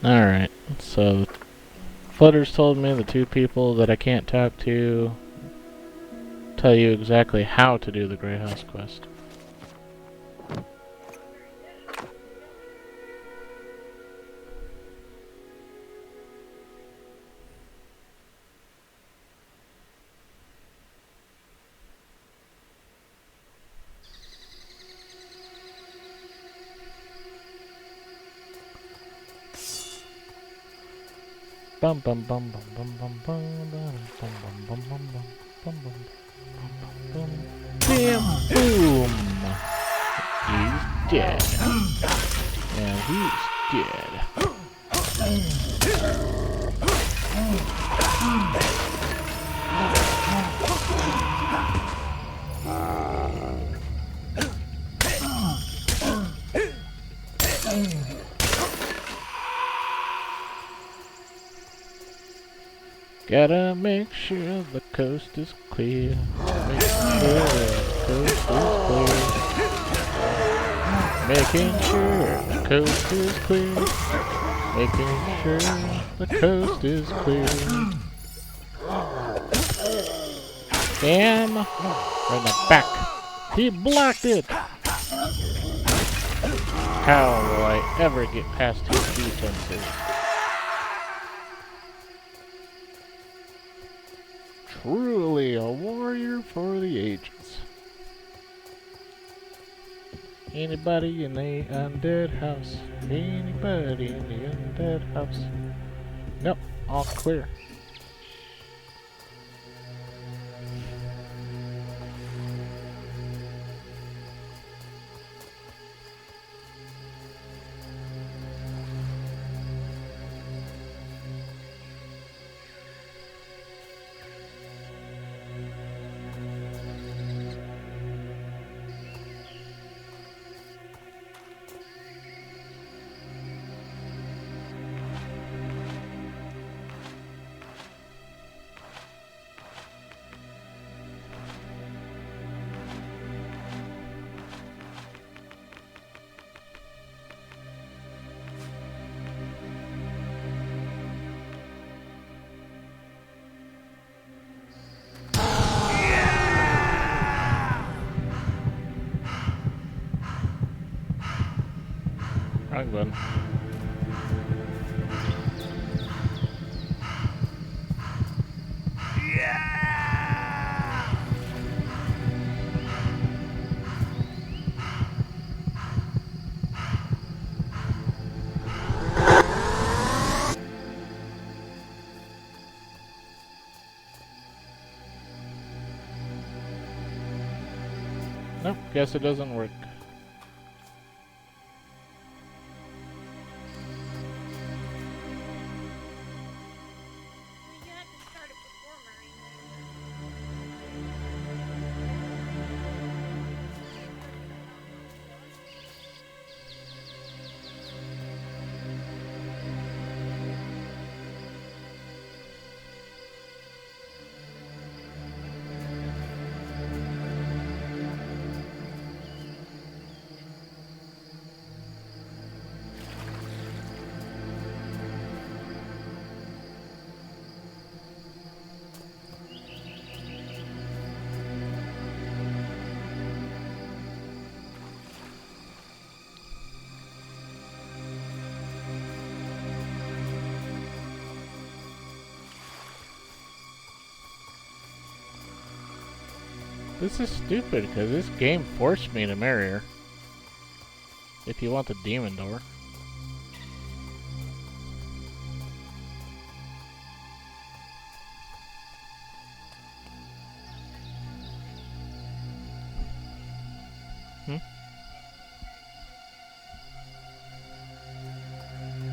Alright, so Flutter's told me the two people that I can't talk to tell you exactly how to do the Grey House quest. Bum bum bum bum bum bum bum bum bum bum bum bum bum bum bum. Bam boom! He's dead. And he's dead. Gotta make sure the coast is clear. Make sure the coast is clear. Making sure the coast is clear. Making sure the coast is clear. Bam! Right in the back. He blocked it! How will I ever get past his defenses? Truly a warrior for the ages. Anybody in the undead house? Anybody in the undead house? Nope, all clear. Wrong button. Nope, guess it doesn't work. You had to start it before Marine. This is stupid, because this game forced me to marry her. If you want the demon door.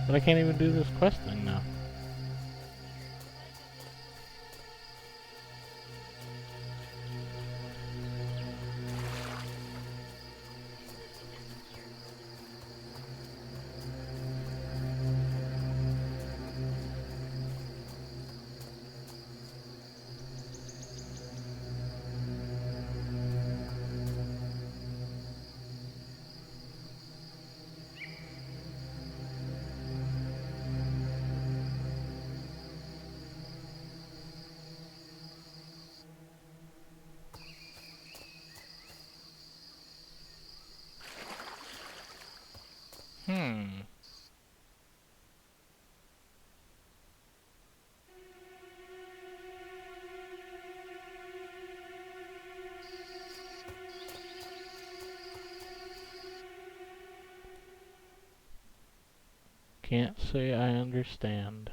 But I can't even do this quest thing now. Hmm. Can't say I understand.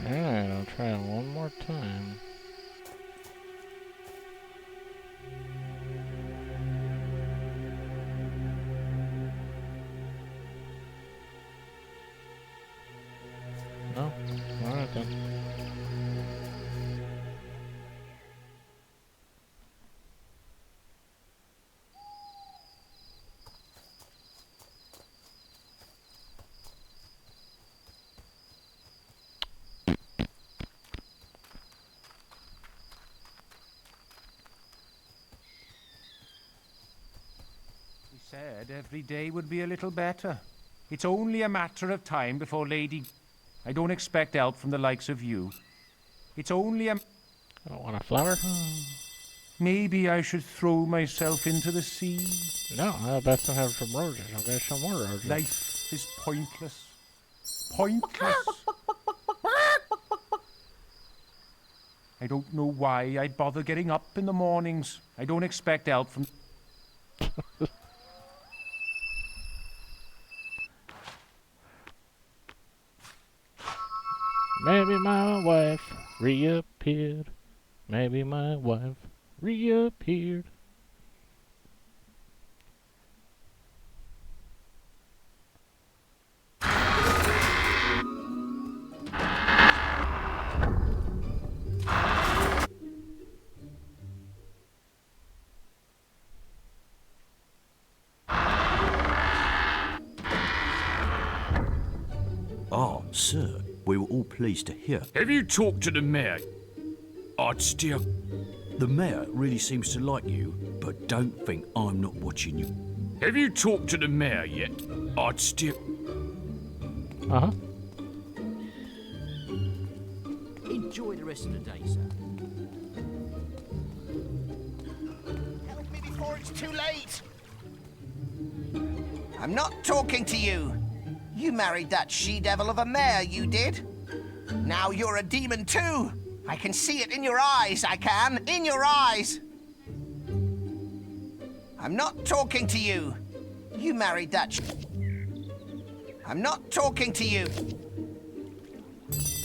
Alright, I'll try it one more time. No? Alright then. He said every day would be a little better. It's only a matter of time before Lady... I don't expect help from the likes of you. It's only a... I don't want a flower? Maybe I should throw myself into the sea. No, I best to have some roses. I'll get some more roses. Life is pointless. Pointless. I don't know why I'd bother getting up in the mornings. I don't expect help from... Maybe my wife reappeared. Maybe my wife reappeared. Ah, sir, we were all pleased to hear. Have you talked to the mayor? I'd steer. The mayor really seems to like you, but don't think I'm not watching you. Have you talked to the mayor yet? I'd steer. Uh-huh. Enjoy the rest of the day, sir. Help me before it's too late. I'm not talking to you. You married that she-devil of a mare, you did. Now you're a demon too. I can see it in your eyes, I can. In your eyes. I'm not talking to you. You married that I'm not talking to you.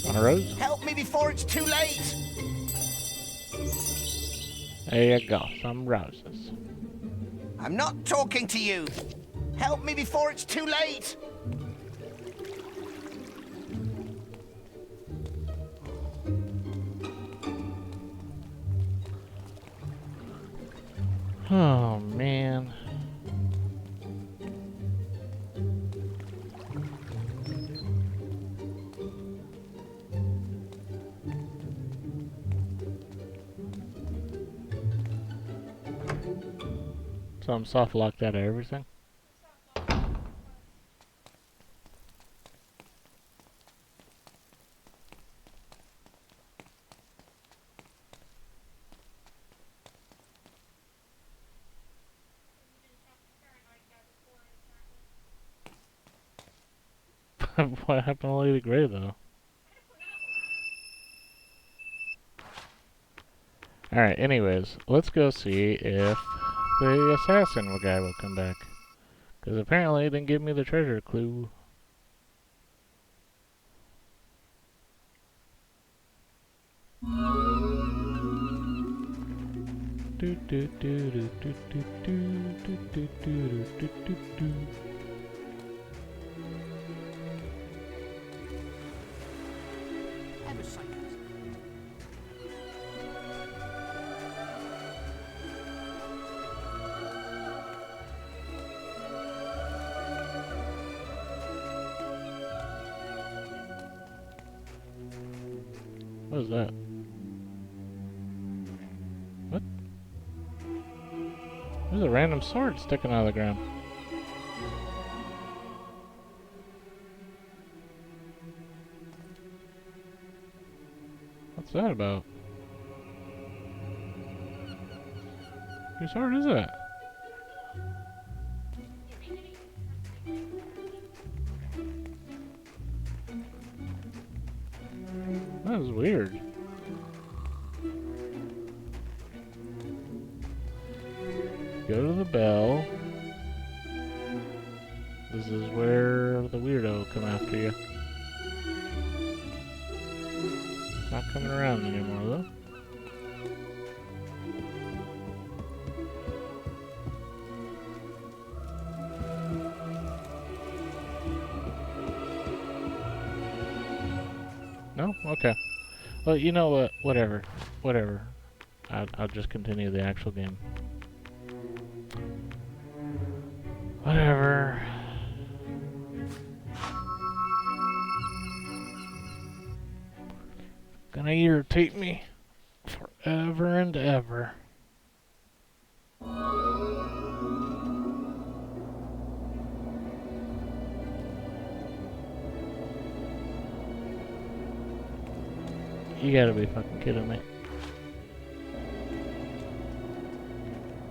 Want a rose? Help me before it's too late. There you go, some roses. I'm not talking to you. Help me before it's too late. Oh, man. So I'm soft locked out of everything? What happened to Lady Grey, though? Alright, anyways, let's go see if the assassin guy will come back. Because apparently he didn't give me the treasure clue. What is that? What? There's a random sword sticking out of the ground. What's that about? Whose sword is that? That is weird. Go to the bell. This is where the weirdo will come after you. Not coming around anymore though. No? Okay. Well, you know what? Whatever. Whatever. I'll just continue the actual game. Whatever. Gonna irritate me forever and ever. You gotta be fucking kidding me.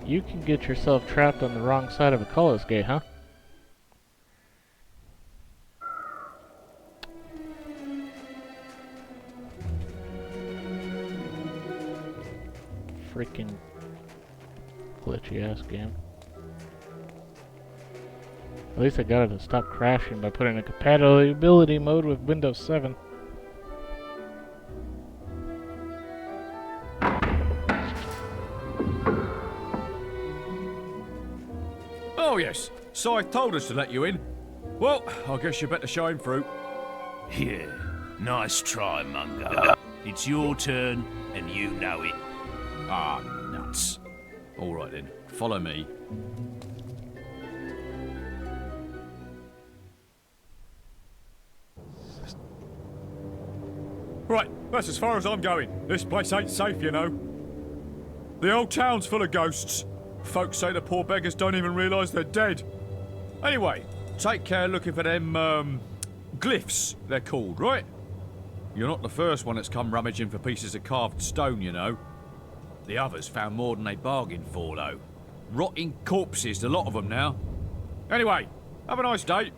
You can get yourself trapped on the wrong side of a Cullis gate, huh? Freaking glitchy ass game. At least I got it to stop crashing by putting a compatibility mode with Windows 7. Oh, yes. Scythe told us to let you in. Well, I guess you better show him through. Yeah, nice try, Mungo. It's your turn, and you know it. Ah, nuts. All right, then. Follow me. Right, that's as far as I'm going. This place ain't safe, you know. The old town's full of ghosts. Folks say the poor beggars don't even realise they're dead. Anyway, take care looking for them, glyphs, they're called, right? You're not the first one that's come rummaging for pieces of carved stone, you know. The others found more than they bargained for, though. Rotting corpses, a lot of them now. Anyway, have a nice day.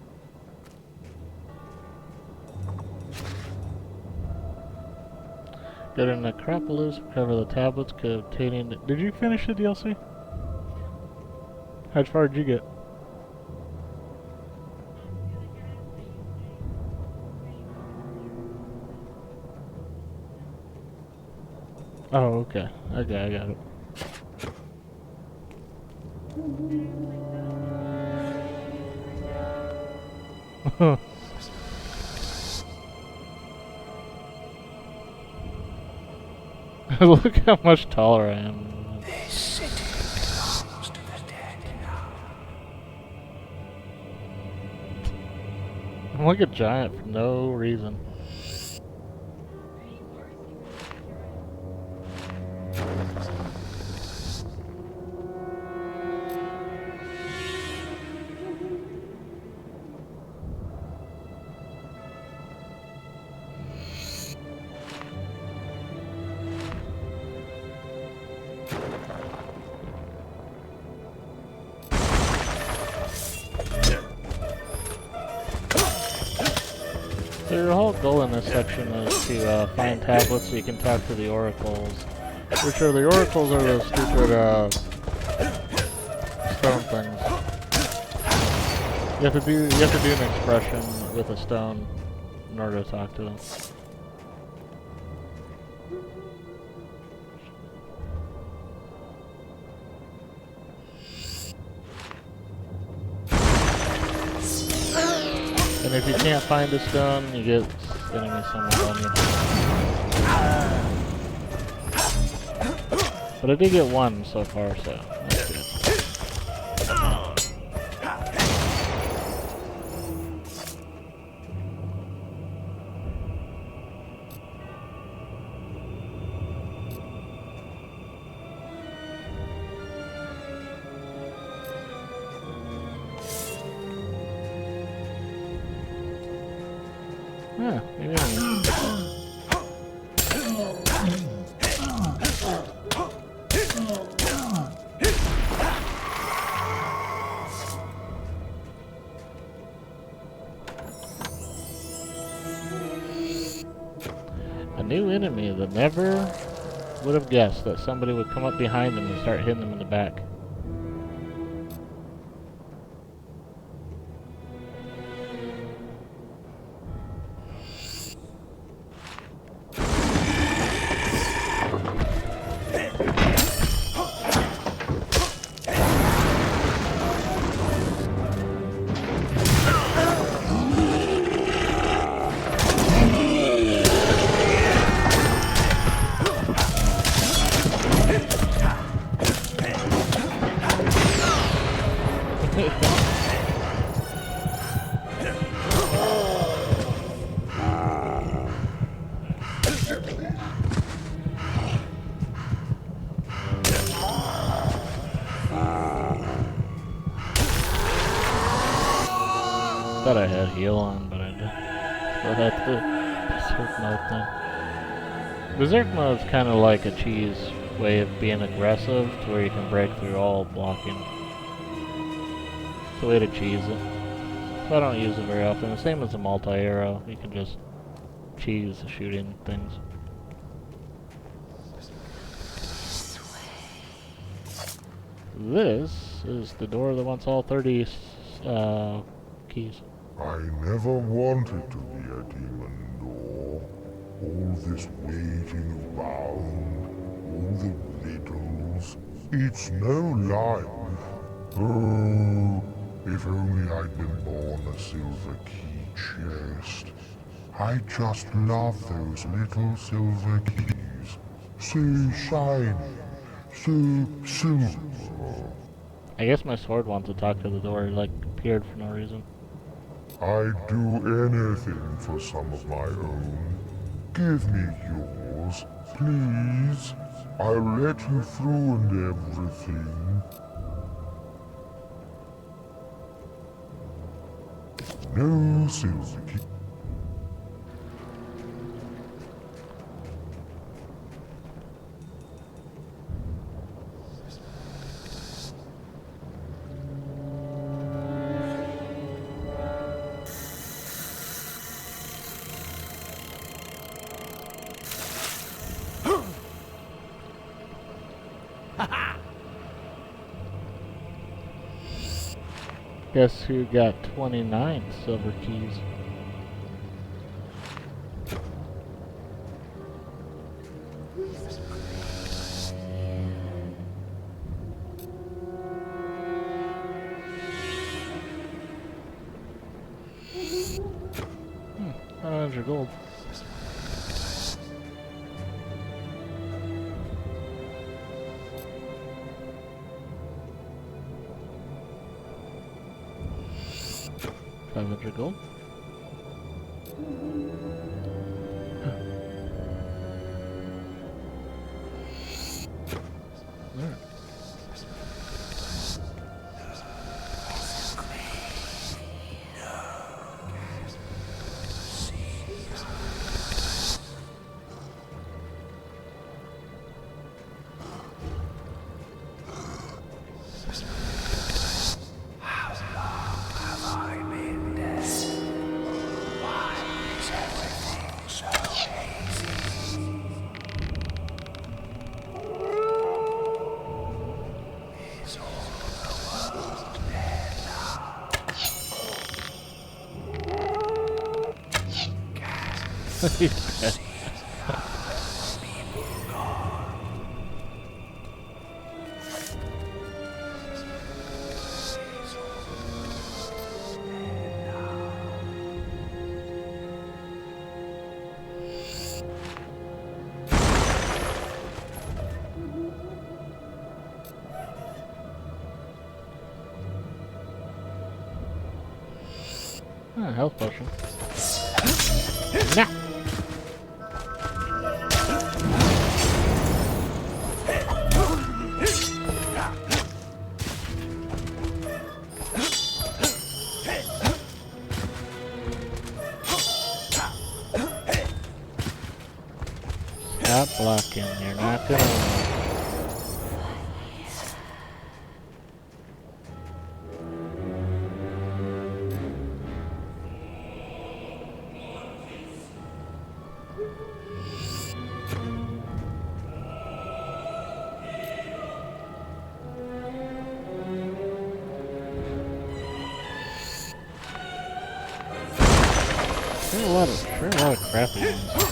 Go to Necropolis, recover the tablets containing... Did you finish the DLC? How far did you get? Oh, okay. Okay, I got it. Look how much taller I am. I'm like a giant for no reason. So your whole goal in this section is to find tablets so you can talk to the oracles. Which are the oracles are those stupid stone things. You have to do an expression with a stone in order to talk to them. And if you can't find a stone, you get enemy summoned on you. But I did get one so far, so that's good. Yeah, maybe a new enemy that never would have guessed that somebody would come up behind them and start hitting them in the back. Thought I had heal on, but I still had the Berserk mode thing. Berserk mode is kind of like a cheese way of being aggressive, to where you can break through all blocking. It's a way to cheese it. So I don't use it very often. The same as the multi-arrow. You can just cheese shooting things. This is the door that wants all 30 keys. I never wanted to be a demon door. All this waiting around, all the riddles. It's no life. Oh, if only I'd been born a silver key chest. I just love those little silver keys. So shiny, so silver. I guess my sword wants to talk to the door, like, appeared for no reason. I'd do anything for some of my own. Give me yours, please. I'll let you through and everything. No silver key. Guess who got 29 silver keys? $100 gold. $500 gold. There. He's dead. Ah, health potion. Nah. Stop blocking, you're not gonna win. There are a lot of crappy ones.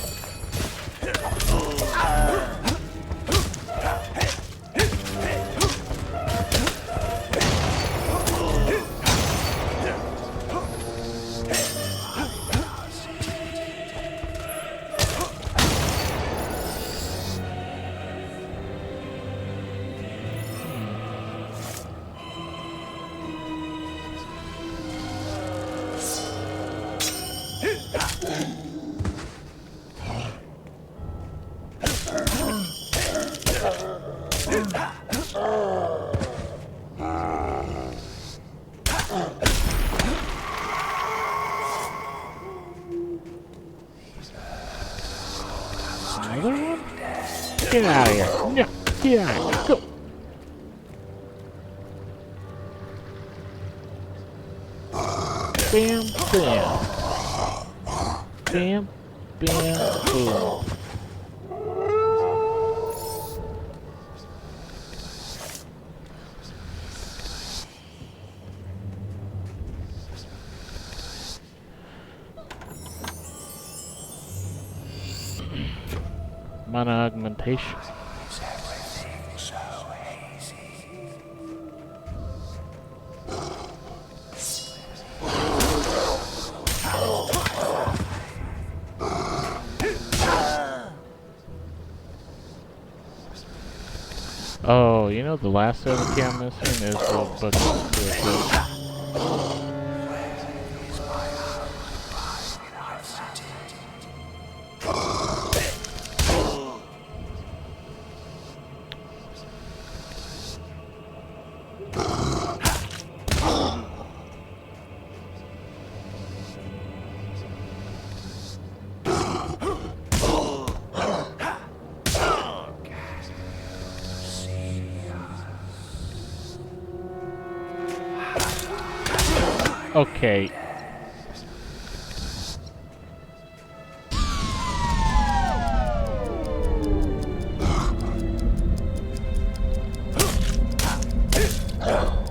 Another one? Get out of here. No, get out of here. Go. Bam, bam. Bam, bam, boom. Mana augmentation. Oh, you know the last ability I'm missing is the book to assist. Okay.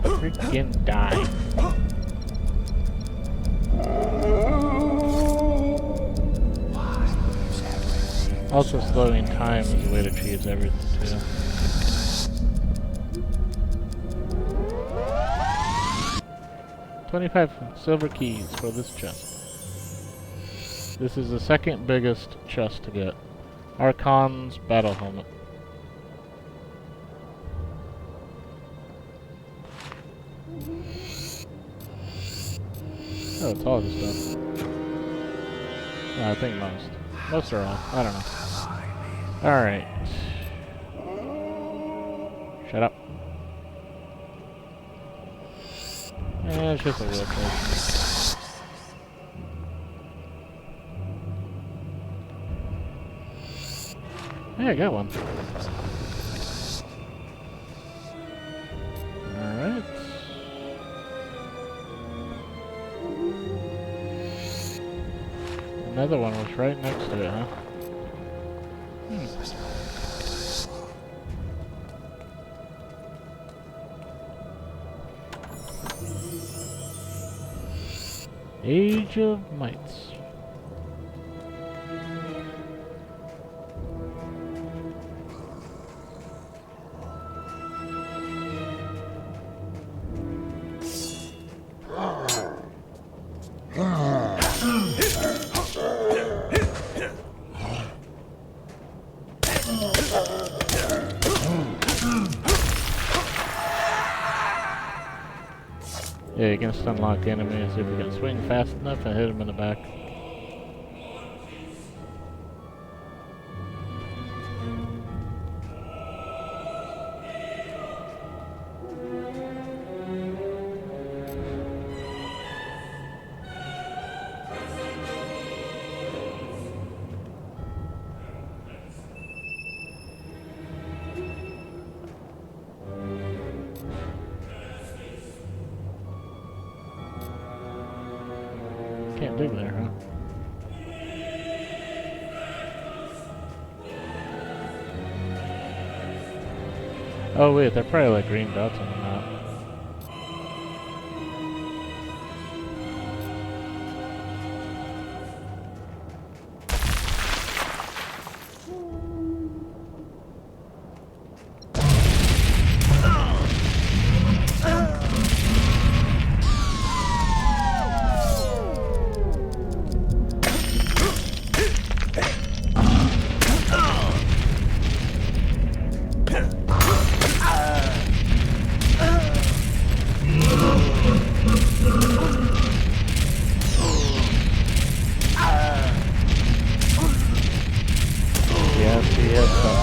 Freaking die. Also, slowing time is a way to cheese everything too. $25 silver keys for this chest. This is the second biggest chest to get. Archon's battle helmet. Oh, it's all this stuff. I think most. Most are all. I don't know. Alright. Shut up. It's just a location. Hey, I got one. Alright. Another one was right next to it, huh? Age of Mites. Yeah, you can stun lock enemies if you can swing fast enough and hit them in the back. Can't do there, huh? Oh wait, they're probably like green dots on the map. Yes, he has some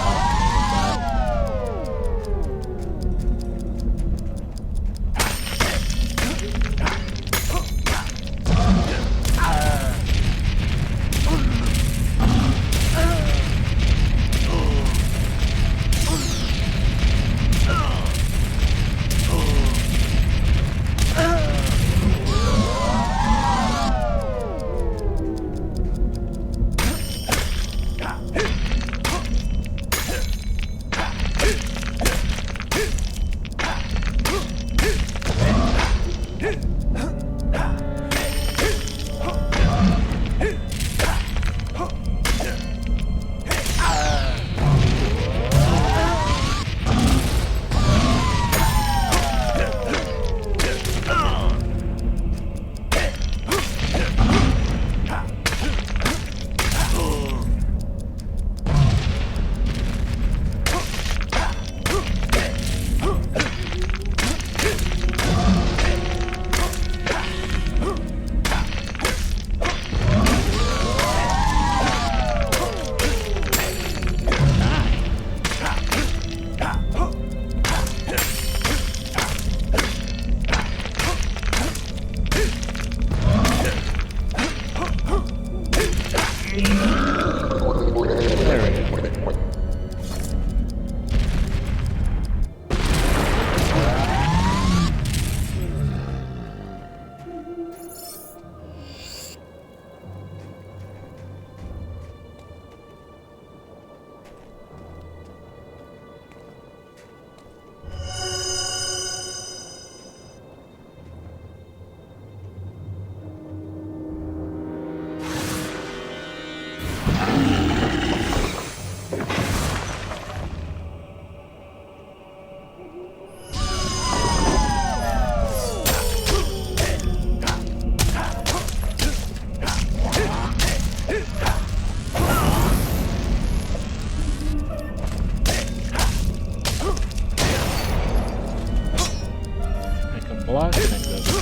block and then go back.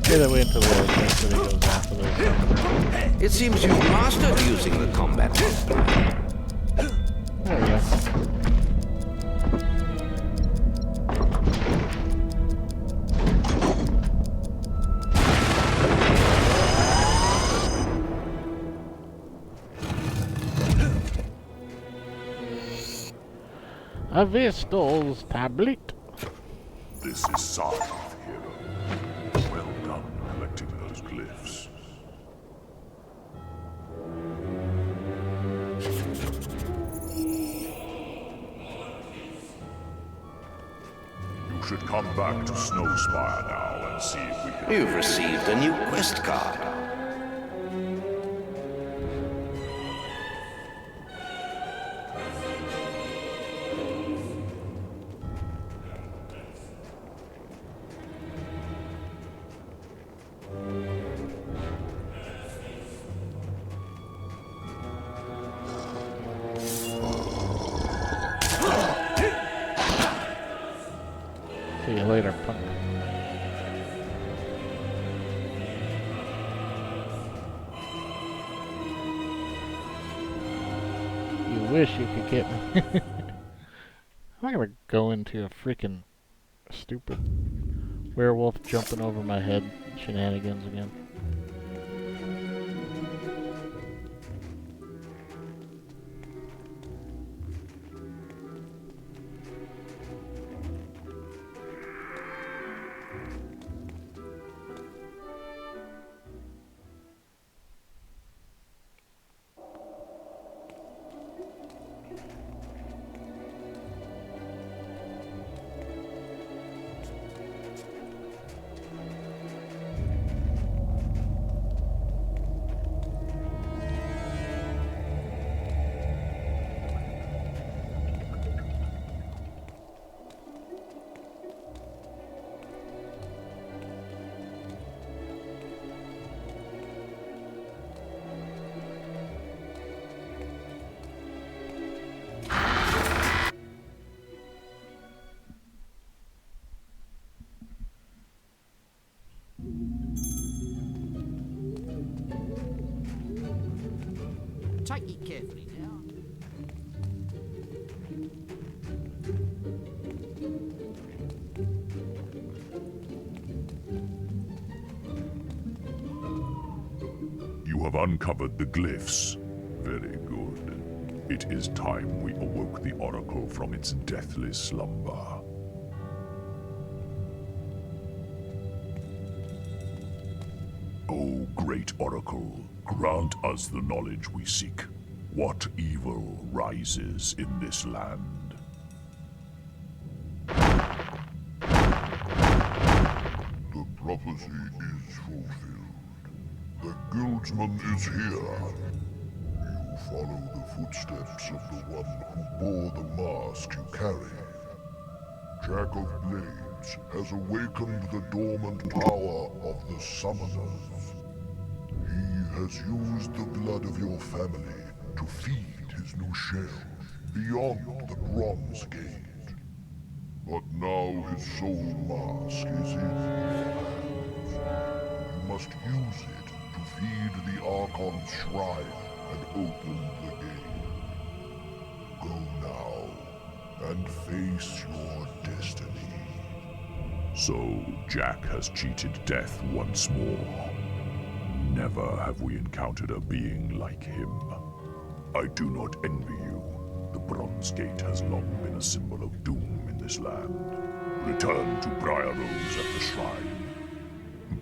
Yeah, that way until the eventually goes off of those. It seems you've mastered using the combat multiplier. There we go. A Vistal's tablet. This is Sarkov, hero. Well done collecting those glyphs. You should come back to Snowspire now and see if we can... You've received a new quest card. later, punk. You wish you could get me. I'm gonna go into a freaking stupid werewolf jumping over my head shenanigans again. Take it carefully now. You have uncovered the glyphs. Very good. It is time we awoke the Oracle from its deathless slumber. O great Oracle, grant us the knowledge we seek. What evil rises in this land? The prophecy is fulfilled. The guildsman is here. You follow the footsteps of the one who bore the mask you carry. Jack of Blades has awakened the dormant power of the Summoners. He has used the blood of your family to feed his new shell beyond the Bronze Gate. But now his soul mask is in your hands. You must use it to feed the Archon's shrine and open the gate. Go now and face your destiny. So Jack has cheated death once more. Never have we encountered a being like him. I do not envy you. The Bronze Gate has long been a symbol of doom in this land. Return to Briar Rose at the shrine.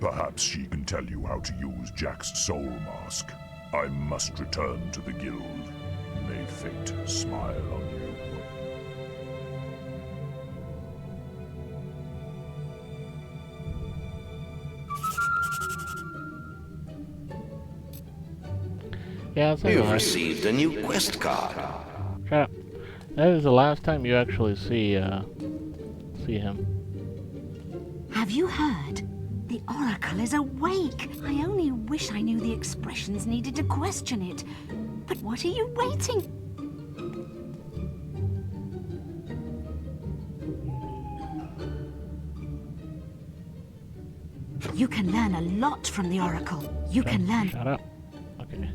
Perhaps she can tell you how to use Jack's soul mask. I must return to the guild. May fate smile on you. Yeah, it's like You've received a new quest card. Shut up. That is the last time you actually see him. Have you heard? The Oracle is awake. I only wish I knew the expressions needed to question it. But what are you waiting? You can learn a lot from the Oracle. You can learn... Shut up. Okay.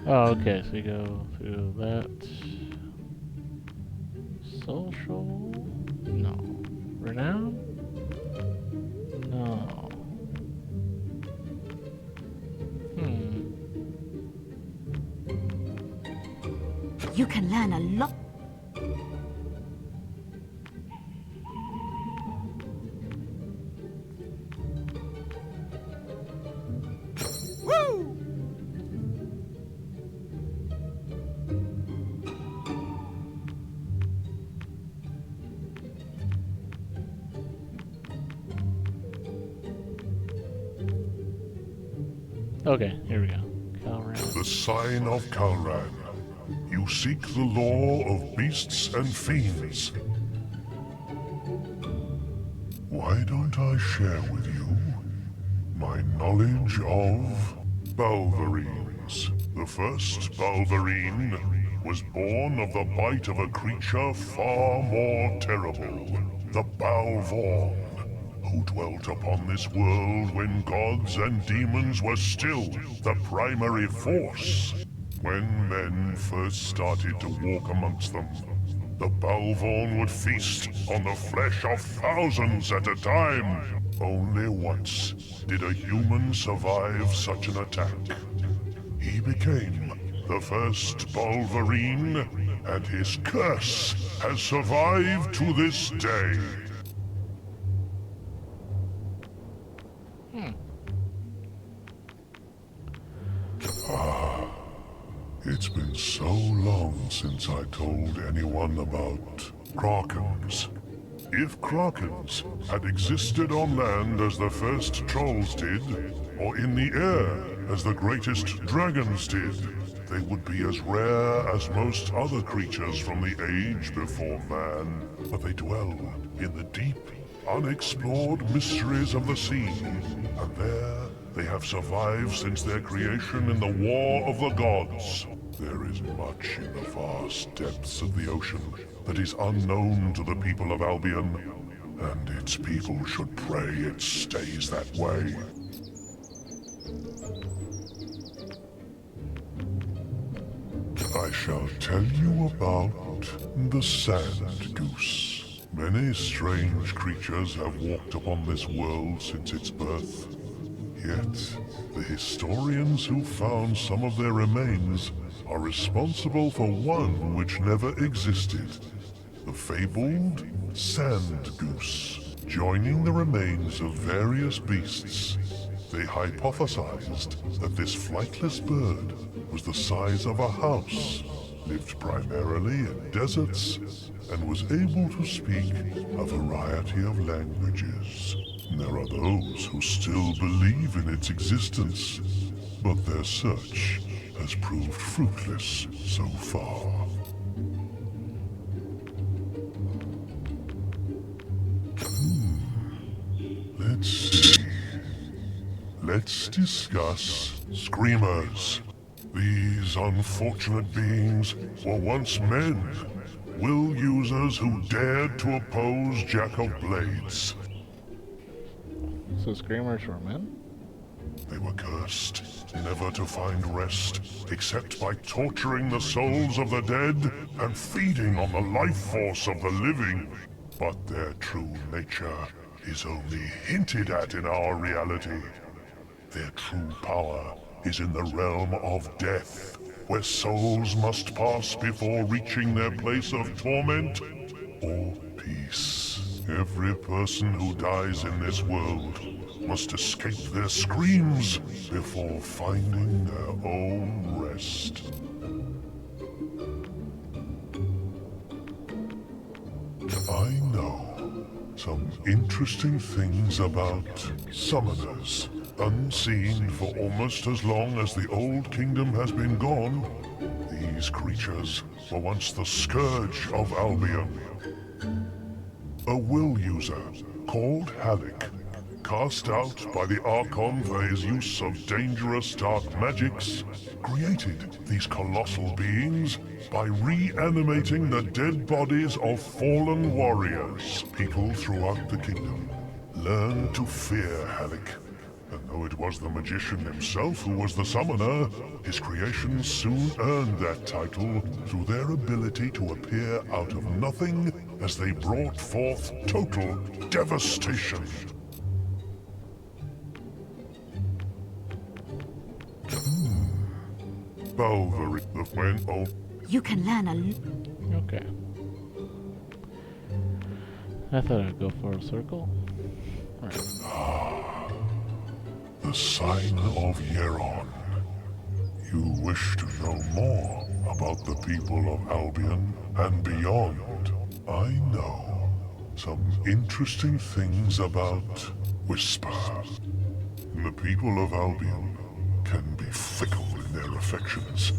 Oh, okay, so you go through that. Social? No. Renown? No. You can learn a lot. Okay, here we go. Calran. The sign of Calran. You seek the law of beasts and fiends. Why don't I share with you my knowledge of Balverines? The first Balverine was born of the bite of a creature far more terrible. the Balvorn, who dwelt upon this world when gods and demons were still the primary force. When men first started to walk amongst them, the Balvorn would feast on the flesh of thousands at a time. Only once did a human survive such an attack. He became the first Balverine, and his curse has survived to this day. It's been so long since I told anyone about Krakens. If Krakens had existed on land as the first trolls did, or in the air as the greatest dragons did, they would be as rare as most other creatures from the age before man. But they dwell in the deep, unexplored mysteries of the sea, and there they have survived since their creation in the War of the Gods. There is much in the vast depths of the ocean that is unknown to the people of Albion, and its people should pray it stays that way. I shall tell you about the Sand Goose. Many strange creatures have walked upon this world since its birth. Yet, the historians who found some of their remains are responsible for one which never existed, the fabled Sand Goose. Joining the remains of various beasts, they hypothesized that this flightless bird was the size of a house, lived primarily in deserts, and was able to speak a variety of languages. There are those who still believe in its existence, but their search has proved fruitless so far. Let's see. Let's discuss Screamers. These unfortunate beings were once men, will users who dared to oppose Jack of Blades. So Screamers were men? They were cursed, never to find rest, except by torturing the souls of the dead and feeding on the life force of the living. But their true nature is only hinted at in our reality. Their true power is in the realm of death, where souls must pass before reaching their place of torment or peace. Every person who dies in this world must escape their screams before finding their own rest. I know some interesting things about summoners. Unseen for almost as long as the Old Kingdom has been gone, these creatures were once the scourge of Albion. A will user called Halleck, cast out by the Archon for his use of dangerous dark magics, created these colossal beings by reanimating the dead bodies of fallen warriors. People throughout the kingdom learned to fear Halleck. And though it was the magician himself who was the summoner, his creations soon earned that title through their ability to appear out of nothing as they brought forth total devastation. Balverine, the when oh. You can learn a Okay. I thought I'd go for a circle. Right. The sign of Yeron. You wish to know more about the people of Albion and beyond. I know some interesting things about Whisper. The people of Albion can be fickle in their affections,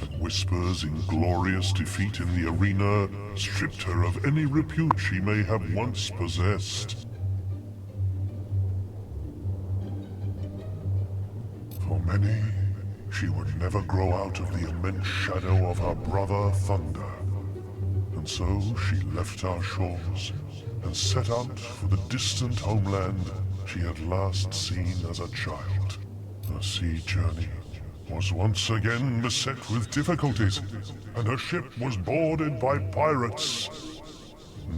and Whisper's inglorious defeat in the arena stripped her of any repute she may have once possessed. For many, she would never grow out of the immense shadow of her brother Thunder. And so she left our shores and set out for the distant homeland she had last seen as a child. Her sea journey was once again beset with difficulties, and her ship was boarded by pirates.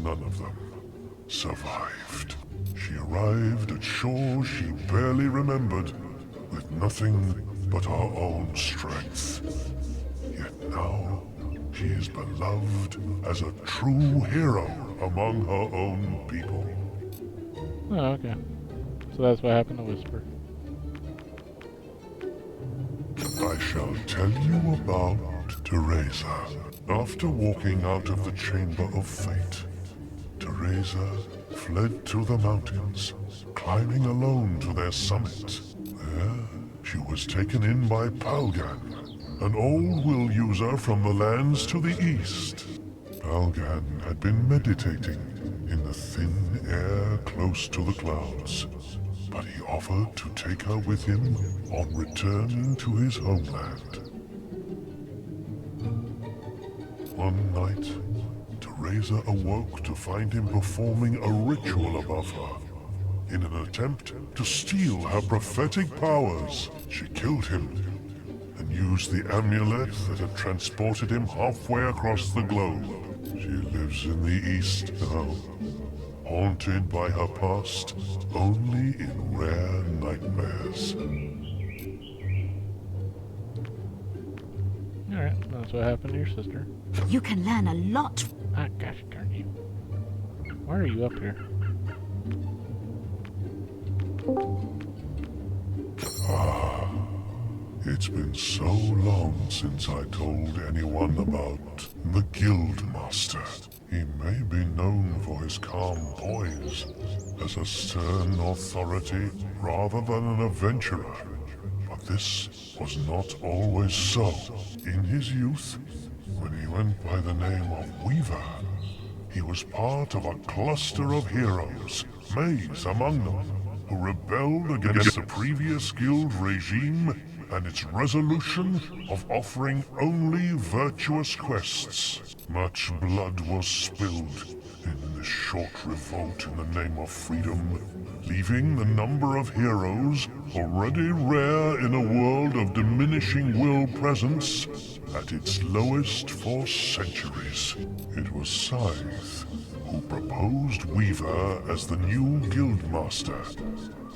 None of them survived. She arrived at shore she barely remembered, with nothing but her own strength. Yet now, she is beloved as a true hero among her own people. Oh, okay. So that's what happened to Whisper. I shall tell you about Teresa. After walking out of the Chamber of Fate, Teresa fled to the mountains, climbing alone to their summit. There, she was taken in by Palgan, an old will user from the lands to the east. Palgan had been meditating in the thin air close to the clouds, but he offered to take her with him on returning to his homeland. One night, Teresa awoke to find him performing a ritual above her. In an attempt to steal her prophetic powers, she killed him and used the amulet that had transported him halfway across the globe. She lives in the east now, haunted by her past only in rare nightmares. Alright, that's what happened to your sister. You can learn a lot. Ah, gosh darn you. Why are you up here? It's been so long since I told anyone about the Guildmaster. He may be known for his calm poise, as a stern authority rather than an adventurer. But this was not always so. In his youth, when he went by the name of Weaver, he was part of a cluster of heroes, Maze among them, who rebelled against the previous guild regime and its resolution of offering only virtuous quests. Much blood was spilled in this short revolt in the name of freedom, leaving the number of heroes, already rare in a world of diminishing will presence, at its lowest for centuries. It was Scythe who proposed Weaver as the new Guildmaster,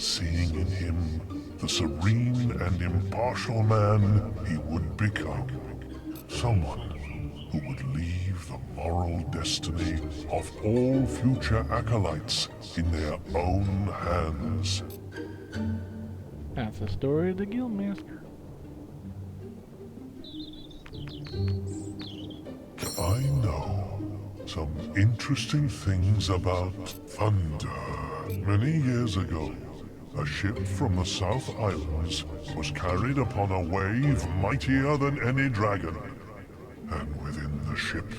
seeing in him the serene and impartial man he would become. Someone who would leave the moral destiny of all future acolytes in their own hands. That's the story of the Guildmaster. I know some interesting things about thunder. Many years ago, a ship from the South Islands was carried upon a wave mightier than any dragon. And within the ship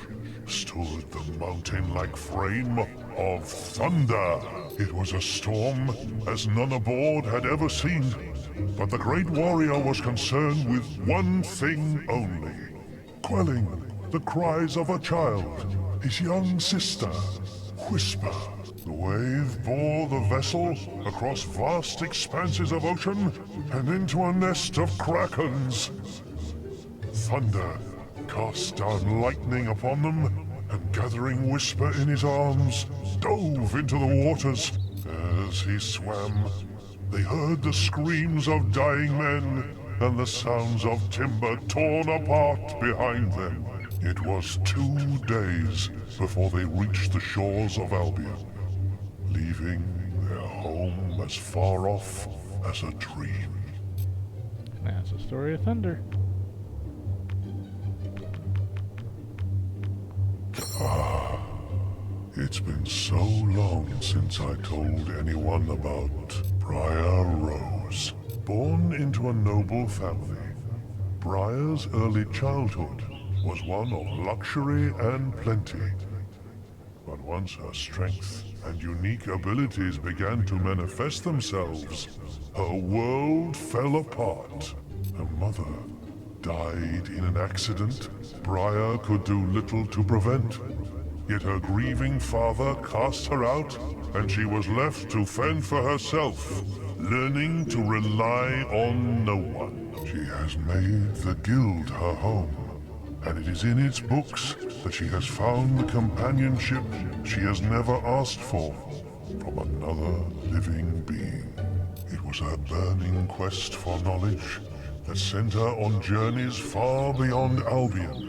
stood the mountain-like frame of thunder. It was a storm as none aboard had ever seen. But the great warrior was concerned with one thing only: quelling the cries of a child, his young sister, Whisper. The wave bore the vessel across vast expanses of ocean and into a nest of krakens. Thunder cast down lightning upon them, and gathering Whisper in his arms, dove into the waters. As he swam, they heard the screams of dying men and the sounds of timber torn apart behind them. It was 2 days before they reached the shores of Albion, leaving their home as far off as a dream. That's the story of Thunder. It's been so long since I told anyone about Briar Rose. Born into a noble family, Briar's early childhood was one of luxury and plenty. But once her strength and unique abilities began to manifest themselves, her world fell apart. Her mother died in an accident Briar could do little to prevent. Yet her grieving father cast her out, and she was left to fend for herself, learning to rely on no one. She has made the guild her home, and it is in its books that she has found the companionship she has never asked for from another living being. It was her burning quest for knowledge that sent her on journeys far beyond Albion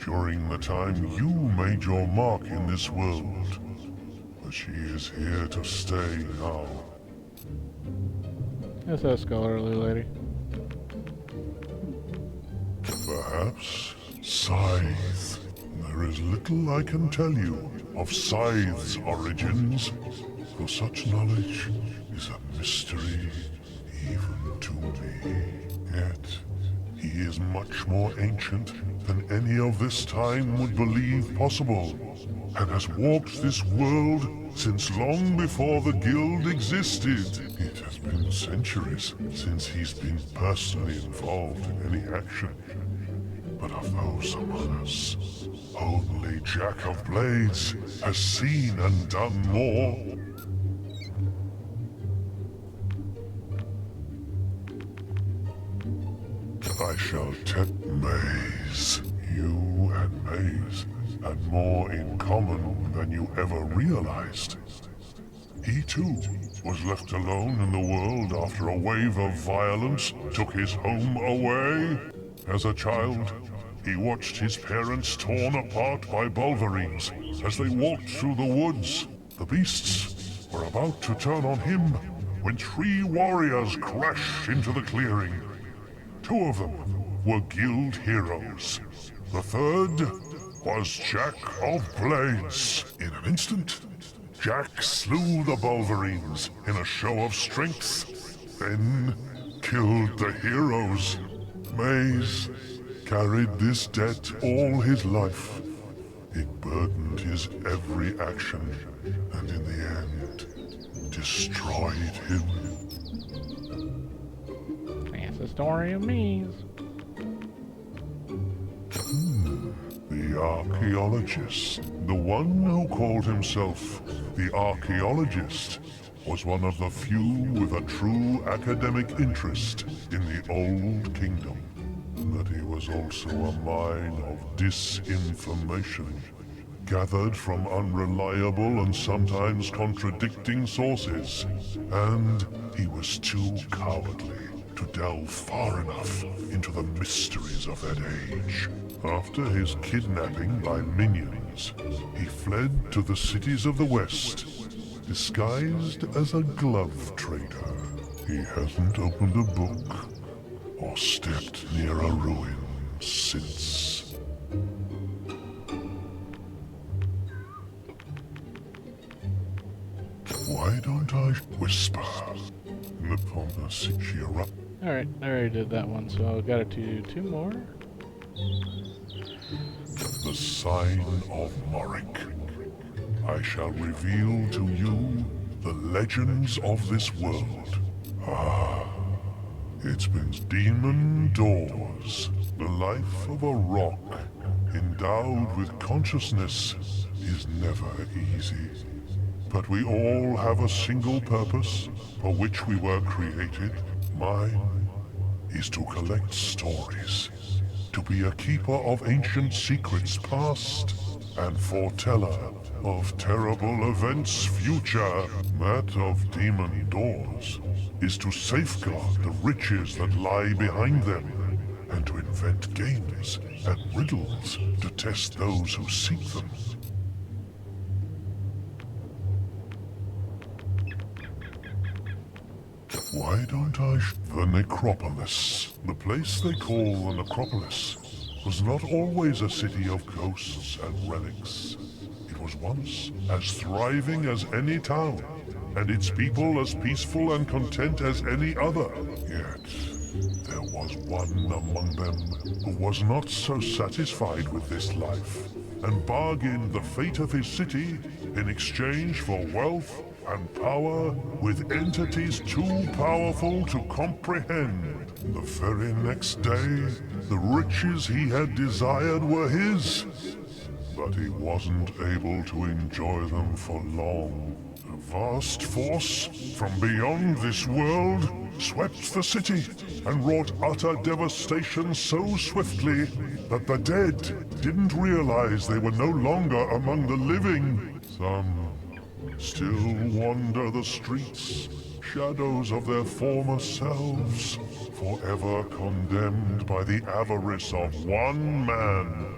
during the time you made your mark in this world. But she is here to stay now. That's that scholarly lady. Perhaps Scythe. There is little I can tell you of Scythe's origins, for such knowledge is a mystery even to me. Yet, he is much more ancient than any of this time would believe possible, and has walked this world since long before the guild existed. It has been centuries since he's been personally involved in any action. But of those among us, only Jack of Blades has seen and done more. I shall tell Maze. You and Maze had more in common than you ever realized. He too was left alone in the world after a wave of violence took his home away. As a child, he watched his parents torn apart by Bulverines as they walked through the woods. The beasts were about to turn on him when 3 warriors crashed into the clearing. 2 of them were guild heroes. The third was Jack of Blades. In an instant, Jack slew the Bulverines in a show of strength, then killed the heroes. Maze carried this debt all his life. It burdened his every action, and in the end, destroyed him. That's the story of Maze. The archaeologist. The one who called himself the archaeologist was one of the few with a true academic interest in the Old Kingdom. But he was also a mine of disinformation, gathered from unreliable and sometimes contradicting sources. And he was too cowardly to delve far enough into the mysteries of that age. After his kidnapping by minions, he fled to the cities of the West, disguised as a glove trader. He hasn't opened a book or stepped near a ruin since. Why don't I whisper? Upon the she erupted. Alright, I already did that one, so I've got to do 2 more. The sign of Morik. I shall reveal to you the legends of this world. It's been demon doors. The life of a rock endowed with consciousness is never easy. But we all have a single purpose for which we were created. Mine is to collect stories, to be a keeper of ancient secrets past, and foreteller of terrible events future. That of demon doors is to safeguard the riches that lie behind them, and to invent games and riddles to test those who seek them. Why don't I The Necropolis. The place they call the Necropolis was not always a city of ghosts and relics. It was once as thriving as any town, and its people as peaceful and content as any other. Yet, there was one among them who was not so satisfied with this life, and bargained the fate of his city in exchange for wealth and power with entities too powerful to comprehend. The very next day, the riches he had desired were his, but he wasn't able to enjoy them for long. A vast force from beyond this world swept the city and wrought utter devastation so swiftly that the dead didn't realize they were no longer among the living. Some still wander the streets, shadows of their former selves, forever condemned by the avarice of one man.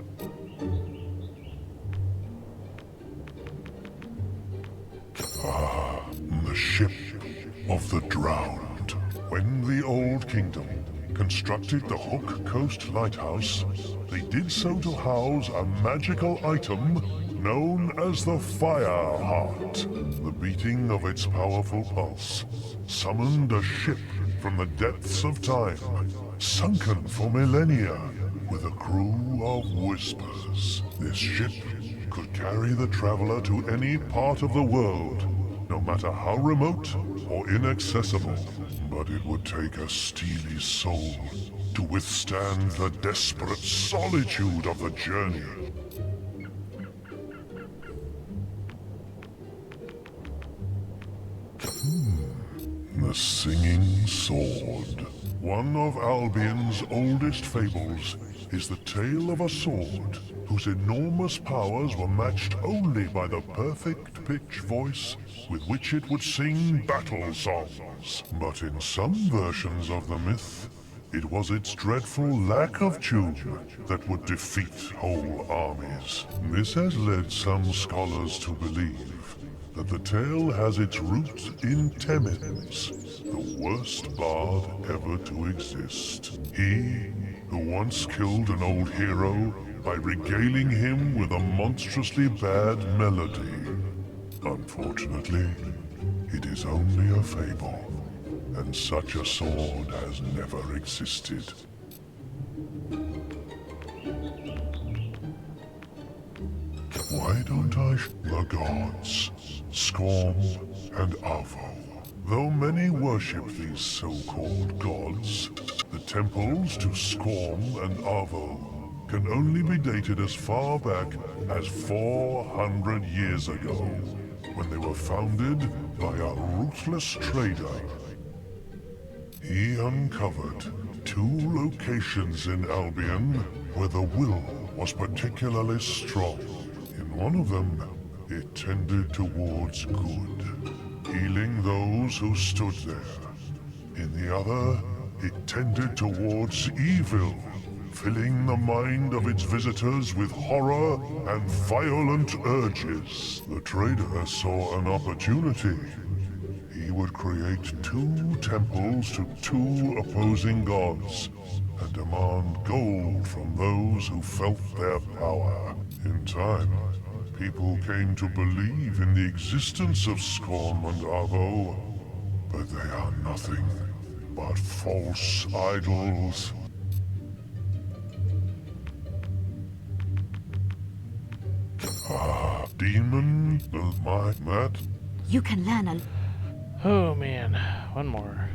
The ship of the drowned. When the Old Kingdom constructed the Hook Coast Lighthouse, they did so to house a magical item known as the Fire Heart. The beating of its powerful pulse summoned a ship from the depths of time, sunken for millennia, with a crew of whispers. This ship could carry the traveler to any part of the world, no matter how remote or inaccessible. But it would take a steely soul to withstand the desperate solitude of the journey. The Singing Sword. One of Albion's oldest fables is the tale of a sword whose enormous powers were matched only by the perfect pitch voice with which it would sing battle songs. But in some versions of the myth, it was its dreadful lack of tune that would defeat whole armies. This has led some scholars to believe that the tale has its roots in Temens, the worst bard ever to exist. He, who once killed an old hero by regaling him with a monstrously bad melody. Unfortunately, it is only a fable, and such a sword has never existed. Why don't I the gods, Skorm and Avo? Though many worship these so-called gods, the temples to Skorm and Avo can only be dated as far back as 400 years ago, when they were founded by a ruthless trader. He uncovered 2 locations in Albion where the will was particularly strong. In one of them, it tended towards good, healing those who stood there. In the other, it tended towards evil, filling the mind of its visitors with horror and violent urges. The trader saw an opportunity. He would create 2 temples to 2 opposing gods and demand gold from those who felt their power. In time, people came to believe in the existence of Skorm and Avo, but they are nothing but false idols. Demon, my Matt. You can learn a... Oh man, one more.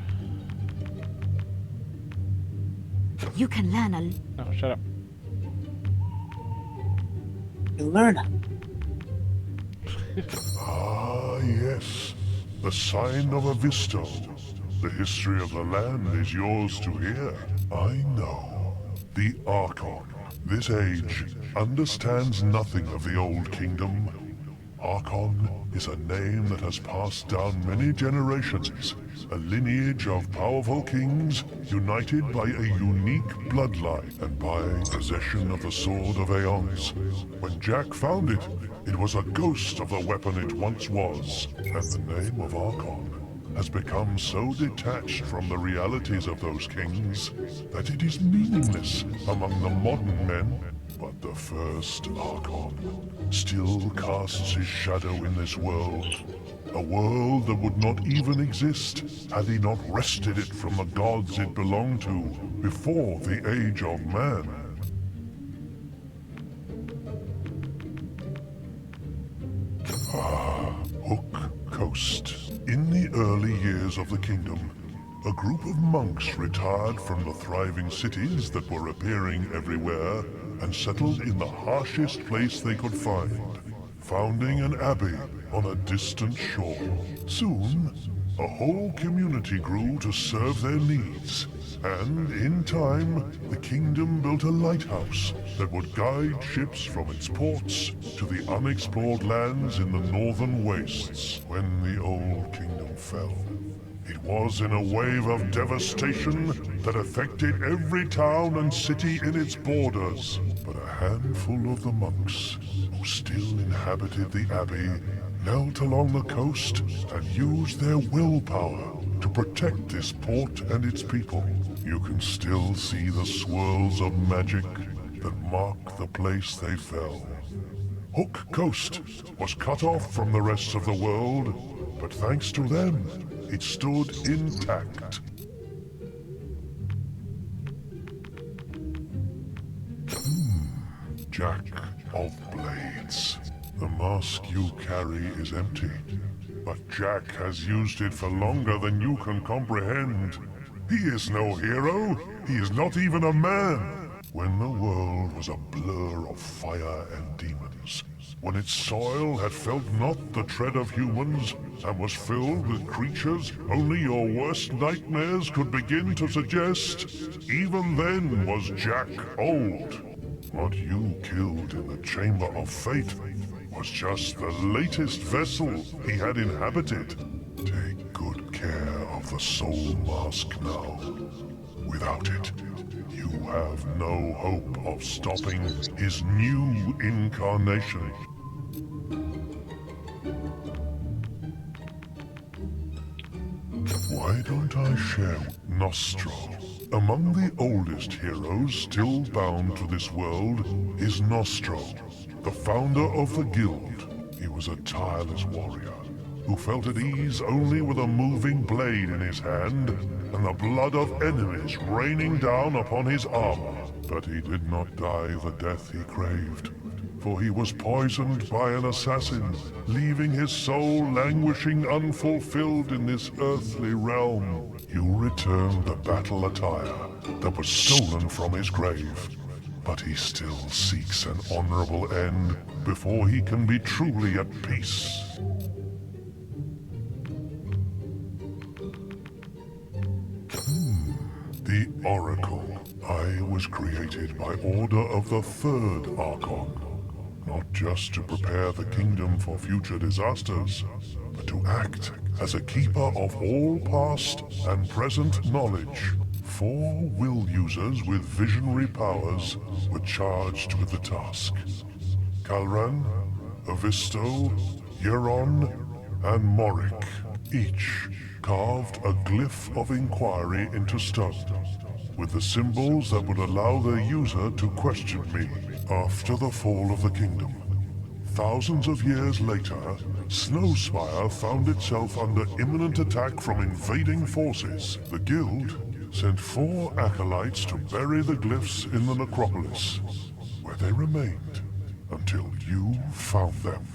You can learn a... No, shut up. You learn. Ah, yes. The sign of a Visto. The history of the land is yours to hear. I know. The Archon. This age understands nothing of the Old Kingdom. Archon is a name that has passed down many generations, a lineage of powerful kings united by a unique bloodline and by possession of the Sword of Aeons. When Jack found it, it was a ghost of the weapon it once was, and the name of Archon has become so detached from the realities of those kings that it is meaningless among the modern men. But the first Archon still casts his shadow in this world. A world that would not even exist had he not wrested it from the gods it belonged to before the Age of Man. Hook Coast. In the early years of the kingdom, a group of monks retired from the thriving cities that were appearing everywhere and settled in the harshest place they could find, founding an abbey on a distant shore. Soon, a whole community grew to serve their needs, and in time, the kingdom built a lighthouse that would guide ships from its ports to the unexplored lands in the northern wastes. When the old kingdom fell, it was in a wave of devastation that affected every town and city in its borders. But a handful of the monks, who still inhabited the abbey, knelt along the coast and used their willpower to protect this port and its people. You can still see the swirls of magic that mark the place they fell. Hook Coast was cut off from the rest of the world, but thanks to them, it stood intact. Jack of Blades. The mask you carry is empty, but Jack has used it for longer than you can comprehend. He is no hero. He is not even a man. When the world was a blur of fire and demons, when its soil had felt not the tread of humans and was filled with creatures only your worst nightmares could begin to suggest, even then was Jack old. What you killed in the Chamber of Fate was just the latest vessel he had inhabited. Take good care of the soul mask now. Without it, you have no hope of stopping his new incarnation. Why don't I share Nostro? Among the oldest heroes still bound to this world is Nostro, the founder of the guild. He was a tireless warrior who felt at ease only with a moving blade in his hand and the blood of enemies raining down upon his armor. But he did not die the death he craved, for he was poisoned by an assassin, leaving his soul languishing unfulfilled in this earthly realm. You returned the battle attire that was stolen from his grave, but he still seeks an honorable end before he can be truly at peace. The Oracle. I was created by order of the third Archon, not just to prepare the kingdom for future disasters, but to act as a keeper of all past and present knowledge. 4 will users with visionary powers were charged with the task. Calran, Avisto, Euron, and Morik, each carved a glyph of inquiry into stone, with the symbols that would allow their user to question me after the fall of the kingdom. Thousands of years later, Snowspire found itself under imminent attack from invading forces. The guild sent 4 acolytes to bury the glyphs in the necropolis, where they remained until you found them.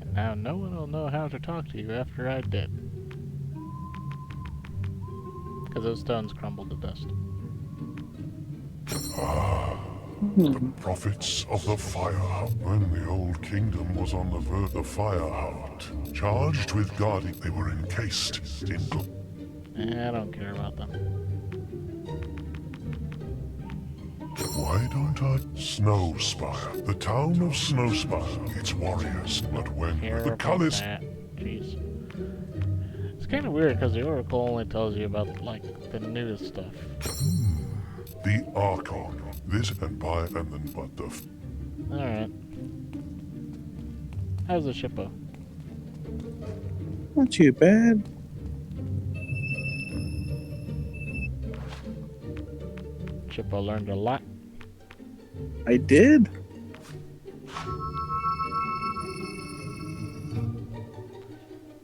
And now no one will know how to talk to you after I did. Because those stones crumbled to dust. The prophets of the Fire. When the old kingdom was on the verge of the Fire Heart, charged with guarding, they were encased in I don't care about them. Why don't I? Snowspire. The town of Snowspire. Its warriors. But when the colors. Jeez. It's kind of weird because the Oracle only tells you about, like, the newest stuff. The Archon. This and by and then but the. Alright. How's the shippo? Not too bad. Shippo learned a lot. I did.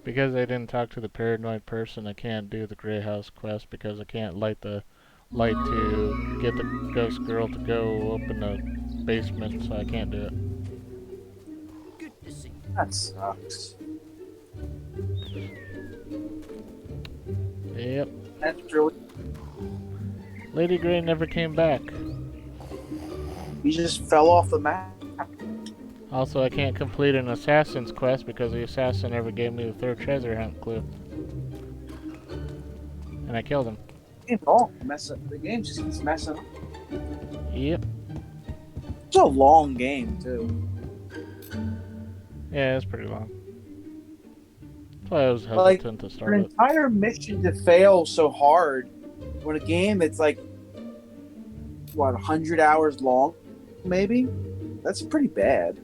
Because I didn't talk to the paranoid person, I can't do the Grey House quest because I can't light the light to get the ghost girl to go up in the basement, so I can't do it. Good to see you. That sucks. Yep. That's really. Lady Grey never came back. He just fell off the map. Also, I can't complete an assassin's quest because the assassin never gave me the third treasure hunt clue. And I killed him. The game just keeps messing up. Yep. It's a long game, too. Yeah, it's pretty long. That's why I was Like, hesitant to an start it. entire mission to fail so hard when a game that's like, what, 100 hours long, maybe? That's pretty bad.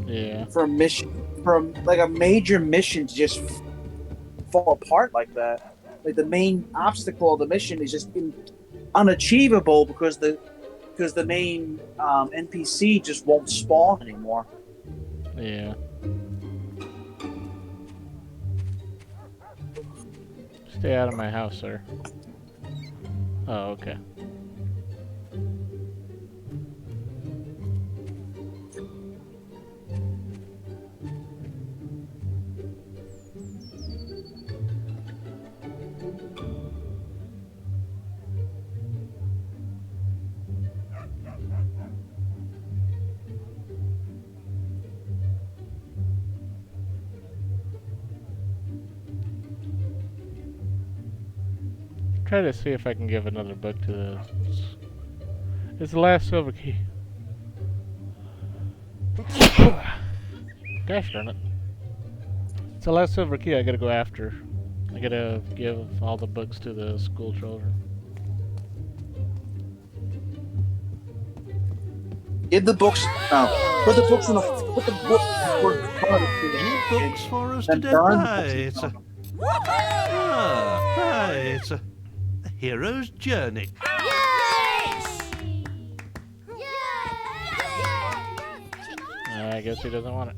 Yeah. For a mission, from like a major mission to just fall apart like that. Like the main obstacle of the mission is just unachievable because the main NPC just won't spawn anymore. Yeah. Stay out of my house, sir. Oh, okay. Try to see if I can give another book to this. It's the last silver key. Gosh darn it. It's the last silver key I gotta go after. I gotta give all the books to the school children. Give the books. No, put the books in the. Put the books where Books for us then to burn the dead. books. It's a hero's journey. I guess he doesn't want it.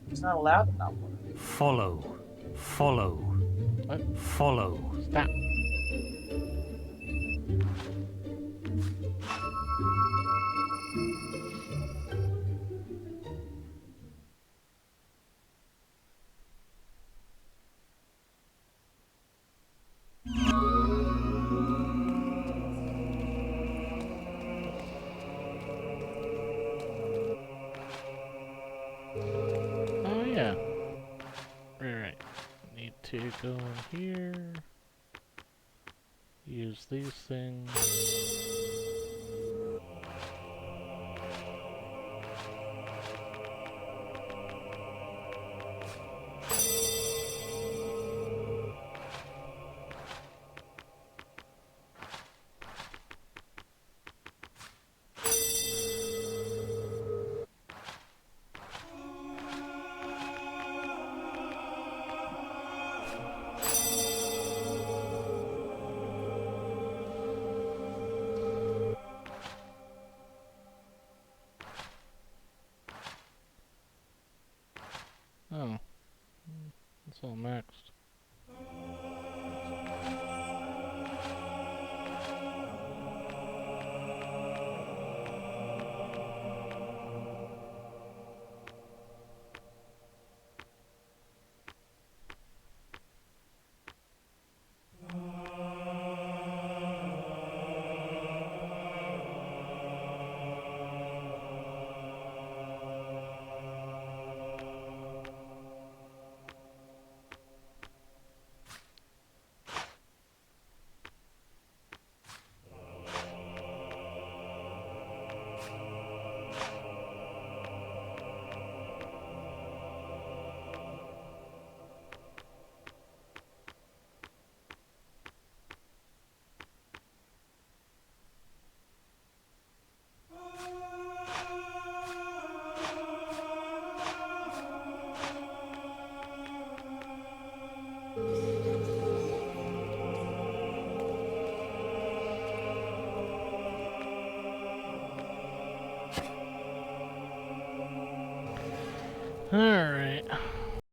He's not allowed to not want it. Follow. Follow. What? Follow. Stop. Oh yeah. Alright. Need to go in here. Use these things. Oh. It's all maxed. Alright.